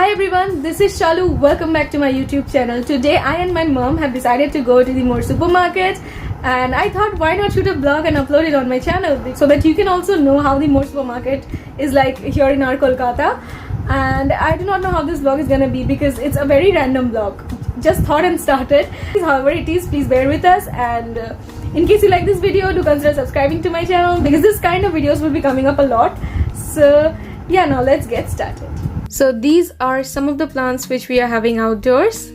Hi everyone, this is Shalu. Welcome back to my YouTube channel. Today I and my mom have decided to go to the More supermarket, and I thought why not shoot a vlog and upload it on my channel so that you can also know how the More supermarket is like here in our Kolkata. And I do not know how this vlog is gonna be because it's a very random vlog. Just thought and started. However it is, please bear with us, and in case you like this video, do consider subscribing to my channel because this kind of videos will be coming up a lot. So yeah, now let's get started. So these are some of the plants which we are having outdoors.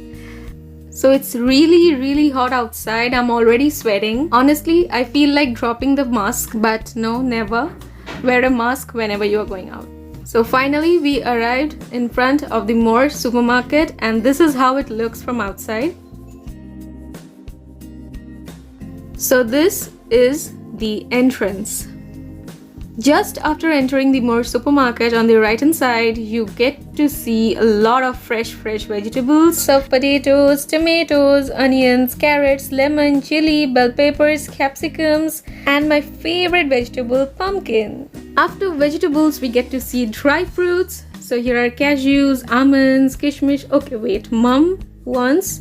So it's really hot outside. I'm already sweating. Honestly, I feel like dropping the mask, but no, never. Wear a mask whenever you are going out. So finally we arrived in front of the More supermarket, and this is how it looks from outside. So this is the entrance. Just after entering the More supermarket, on the right hand side you get to see a lot of fresh vegetables, stuffed potatoes, tomatoes, onions, carrots, lemon, chili, bell peppers, capsicums, and my favorite vegetable, pumpkin. After vegetables we get to see dry fruits. So here are cashews, almonds, kishmish. Okay, wait, mom wants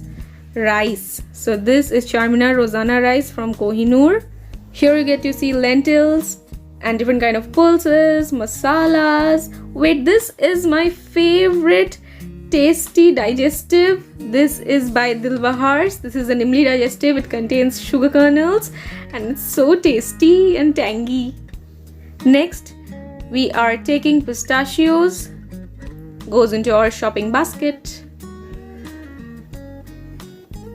rice. So this is Charminar Rosanna rice from Kohinoor. Here you get to see lentils and different kind of pulses, masalas. Wait, this is my favorite tasty digestive. This is by Dilbahar's. This is an imli digestive. It contains sugar kernels and it's so tasty and tangy. Next, we are taking pistachios. Goes into our shopping basket.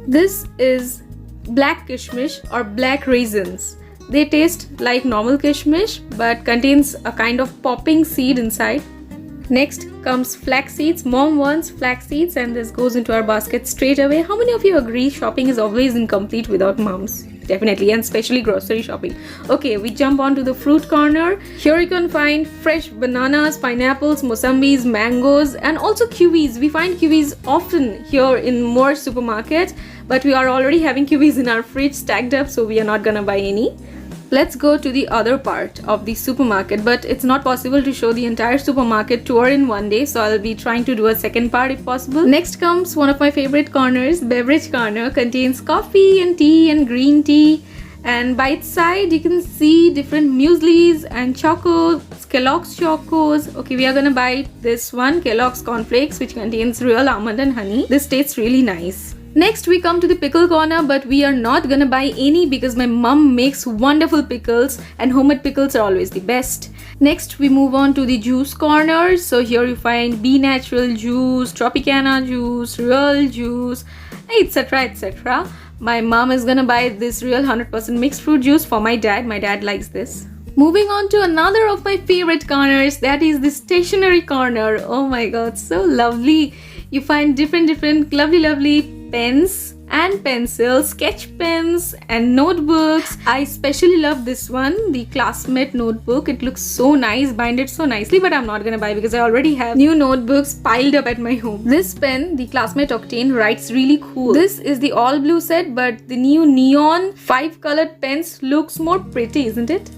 This is black kishmish or black raisins. They taste like normal kishmish but contains a kind of popping seed inside. Next comes flax seeds. Mom wants flax seeds and this goes into our basket straight away. How many of you agree shopping is always incomplete without moms? Definitely, and especially grocery shopping. Okay, we jump on to the fruit corner. Here you can find fresh bananas, pineapples, mosambis, mangoes, and also kiwis. We find kiwis often here in More supermarket, but we are already having kiwis in our fridge stacked up, so we are not gonna buy any. Let's go to the other part of the supermarket, but it's not possible to show the entire supermarket tour in one day, so I'll be trying to do a second part if possible. Next comes one of my favorite corners, beverage corner. Contains coffee and tea and green tea, and by its side you can see different mueslis and chocos, Kellogg's chocos. Okay, we are gonna buy this one, Kellogg's cornflakes, which contains real almond and honey. This tastes really nice. Next we come to the pickle corner, but we are not gonna buy any because my mom makes wonderful pickles and homemade pickles are always the best. Next we move on to the juice corner. So here you find Be Natural juice, Tropicana juice, Real juice, etc. My mom is gonna buy this real 100% mixed fruit juice for my dad. My dad likes this. Moving on to another of my favorite corners, that is the stationery corner. Oh my god, so lovely. You find different lovely pens and pencils, sketch pens and notebooks. I especially love this one, the Classmate notebook. It looks so nice, binded so nicely, but I'm not gonna buy because I already have new notebooks piled up at my home. This pen, the Classmate Octane, writes really cool. This is the all blue set, but the new neon 5 colored pens looks more pretty, isn't it?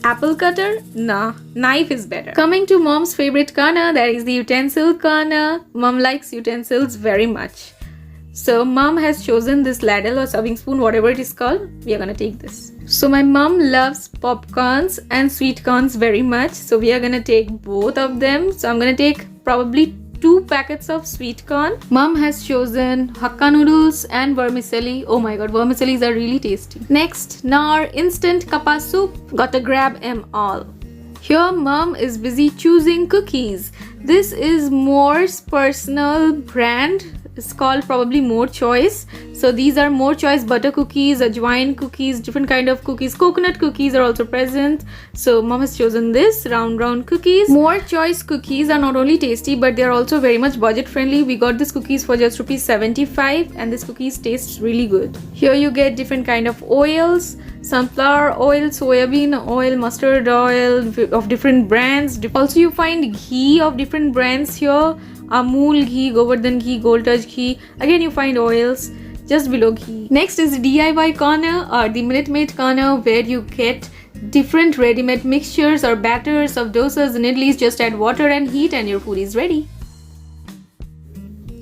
Apple cutter? Nah, knife is better. Coming to mom's favorite corner, that is the utensil corner. Mom likes utensils very much. So mom has chosen this ladle or serving spoon, whatever it is called. We are gonna take this. So my mom loves popcorns and sweet corns very much. So we are gonna take both of them. So I'm gonna take probably 2 packets of sweet corn. Mom has chosen Hakka noodles and vermicelli. Oh my god, vermicellis are really tasty. Next, Nar instant kappa soup. Gotta grab 'em all. Here mom is busy choosing cookies. This is More's personal brand. It's called probably More Choice. So these are More Choice butter cookies, ajwain cookies, different kind of cookies. Coconut cookies are also present. So mom has chosen this round cookies. More Choice cookies are not only tasty, but they are also very much budget friendly. We got these cookies for just ₹75 and this cookies tastes really good. Here you get different kind of oils, sunflower oil, soybean oil, mustard oil of different brands. Also you find ghee of different brands here. Amul ghee, Govardhan ghee, Gold Touch ghee. Again you find oils just below ghee. Next is the DIY corner or the Minute Maid corner, where you get different ready-made mixtures or batters of dosas and idlis. Just add water and heat and your food is ready.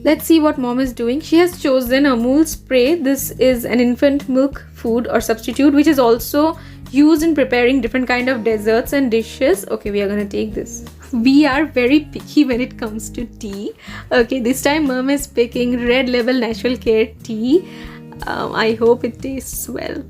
Let's see what mom is doing. She has chosen Amul spray. This is an infant milk food or substitute which is also used in preparing different kind of desserts and dishes. Okay, we are gonna take this. We are very picky when it comes to tea. Okay, this time mom is picking Red Label Natural Care tea. I hope it tastes well.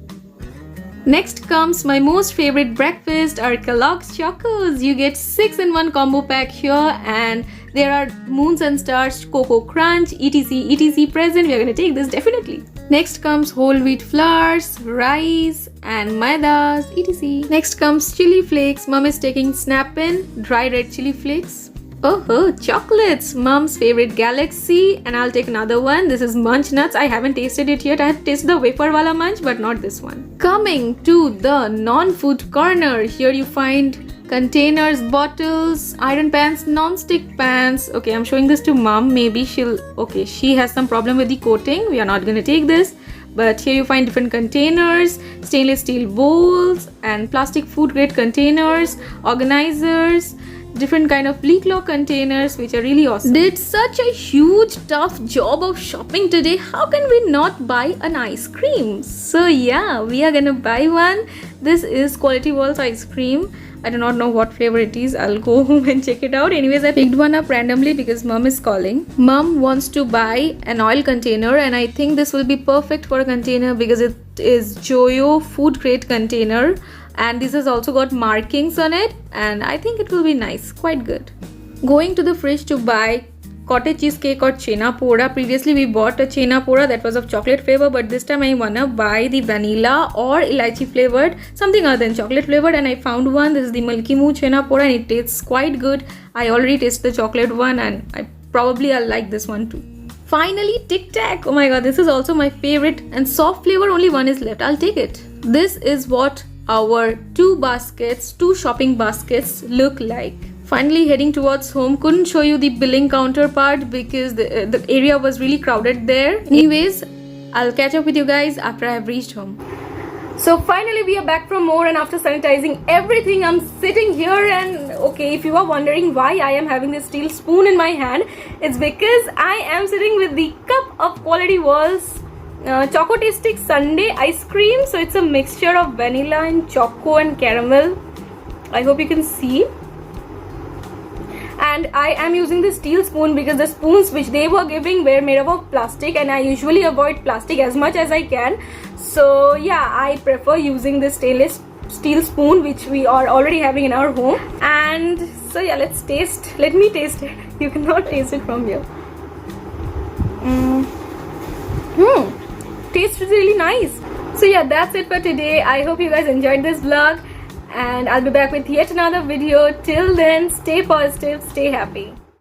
Next comes my most favorite breakfast, our Kellogg's Chocos. You get 6-in-1 combo pack here, and there are Moons and Stars, Cocoa Crunch, etc present. We are gonna take this definitely. Next comes whole wheat flours, rice and maidas, etc. Next comes chili flakes. Mom is taking Snap-in, dry red chili flakes. Oh, chocolates! Mom's favorite Galaxy, and I'll take another one. This is Munch Nuts. I haven't tasted it yet. I have tasted the wafer wala munch, but not this one. Coming to the non-food corner, here you find containers, bottles, iron pans, non-stick pans. Okay, I'm showing this to mom. Maybe she has some problem with the coating. We are not gonna take this. But here you find different containers, stainless steel bowls and plastic food grade containers, organizers, different kind of Bleak-Law containers which are really awesome. Did such a huge tough job of shopping today. How can we not buy an ice cream? So yeah, we are gonna buy one. This is Quality Walls ice cream. I do not know what flavor it is. I'll go home and check it out. Anyways, I picked one up randomly because mom is calling. Mom wants to buy an oil container, and I think this will be perfect for a container because it is Joyo food grade container. And this has also got markings on it, and I think it will be nice, quite good. Going to the fridge to buy cottage cheesecake or chena pora. Previously we bought a chena pora that was of chocolate flavor, but this time I wanna buy the vanilla or elaichi flavored, something other than chocolate flavored, and I found one. This is the Milky Moo chena pora, and it tastes quite good. I already tasted the chocolate one, and I'll like this one too. Finally, Tic Tac. Oh my god, this is also my favorite, and soft flavor, only one is left. I'll take it. This is what our two shopping baskets look like. Finally heading towards home. Couldn't show you the billing counter part because the area was really crowded there. Anyways, I'll catch up with you guys after I have reached home. So finally we are back from more, and after sanitizing everything, I'm sitting here, and okay, if you are wondering why I am having this steel spoon in my hand, it's because I am sitting with the cup of Quality Walls Choco Tastic Sundae ice cream. So it's a mixture of vanilla and choco and caramel. I hope you can see. And I am using the steel spoon because the spoons which they were giving were made up of plastic, and I usually avoid plastic as much as I can. So yeah, I prefer using this stainless steel spoon which we are already having in our home. And so yeah, let me taste it. You cannot taste it from here. Tastes really nice. So yeah, that's it for today. I hope you guys enjoyed this vlog, and I'll be back with yet another video. Till then, stay positive, stay happy.